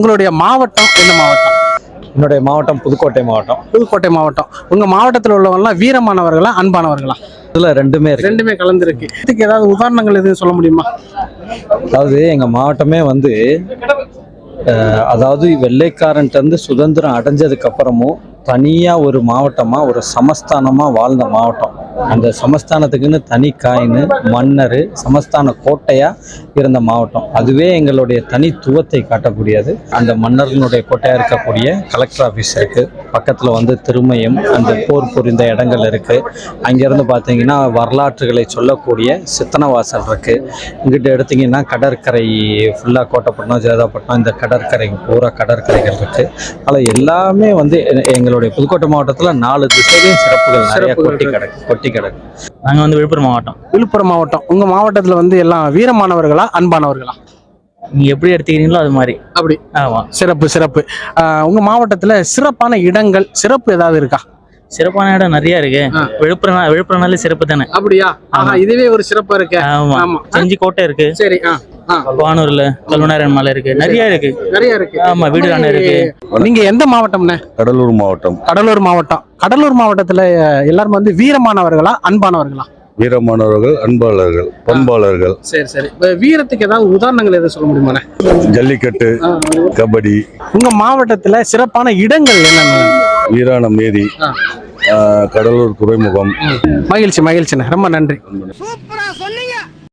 உங்களுடைய மாவட்டம் என்ன மாவட்டம்? என்னுடைய மாவட்டம் புதுக்கோட்டை மாவட்டம். புதுக்கோட்டை மாவட்டம். உங்க மாவட்டத்தில் உள்ளவங்கலாம் வீரமானவர்களா அன்பானவர்களா? இதுல ரெண்டுமே இருக்கு. ரெண்டுமே கலந்துருக்கு. இதுக்கு ஏதாவது உதாரணங்கள் எதுவும் சொல்ல முடியுமா? அதாவது எங்க மாவட்டமே வந்து அதாவது வெள்ளைக்காரன்ட்டு இருந்து சுதந்திரம் அடைஞ்சதுக்கு அப்புறமும் தனியா ஒரு மாவட்டமா ஒரு சமஸ்தானமா வாழ்ந்த மாவட்டம். அந்த சமஸ்தானத்துக்குன்னு தனி காயின்னு மன்னர் சமஸ்தான கோட்டையா இருந்த மாவட்டம். அதுவே எங்களுடைய தனித்துவத்தை காட்டக்கூடியது. அந்த மன்னர்களுடைய கோட்டையா இருக்கக்கூடிய கலெக்டர் ஆஃபீஸ் இருக்கு, பக்கத்துல வந்து திருமயம், அந்த போர் புரிந்த இடங்கள் இருக்கு. அங்கிருந்து பார்த்தீங்கன்னா வரலாற்றுகளை சொல்லக்கூடிய சித்தனவாசல் இருக்கு. இங்கிட்ட எடுத்தீங்கன்னா கடற்கரை ஃபுல்லா கோட்டைப்பட்டினம் ஜெயதாப்பட்டினம் இந்த கடற்கரை பூரா கடற்கரைகள் இருக்கு. அதில் எல்லாமே வந்து எங்களுடைய புதுக்கோட்டை மாவட்டத்தில் 4 திசையிலையும் சிறப்புகள் நிறைய கொட்டி கிடக்கு. நாங்கள் வந்து விழுப்புரம் மாவட்டம். விழுப்புரம் மாவட்டம். உங்க மாவட்டத்தில் வந்து எல்லாம் வீரமானவர்களா அன்பானவர்களா? நீங்க எப்படி எடுத்துக்கிறீங்களோ அது மாதிரி. அப்படி. ஆமா. சிறப்பு சிறப்பு. உங்க மாவட்டத்தில் சிறப்பான இடங்கள் சிறப்பு ஏதாவது இருக்கா? சிறப்பான இடம் நிறைய இருக்கு. விழுப்புரம்னாலே சிறப்பு தானே. அப்படியா? இதுவே ஒரு சிறப்பா இருக்கு. ஆமா. செஞ்சி கோட்டை இருக்கு. சரி. வானூர்ல கல்வனாரன் மலை இருக்கு. நிறைய இருக்கு. ஆமா, வீடு இருக்கு. நீங்க எந்த மாவட்டம்னே? கடலூர் மாவட்டம். கடலூர் மாவட்டம். கடலூர் மாவட்டத்துல எல்லாரும் வந்து வீரமானவர்களா அன்பானவர்களா? வீரமானவர்கள், அன்பாளர்கள், பண்பாளர்கள். சரி. வீரத்துக்கு ஏதாவது உதாரணங்கள் எதாவது சொல்ல முடியுமா? ஜல்லிக்கட்டு, கபடி. உங்க மாவட்டத்துல சிறப்பான இடங்கள் என்னென்ன? வீராணம் ஏரி, கடலூர் துறைமுகம். மகிழ்ச்சிண்ணே, ரொம்ப நன்றி.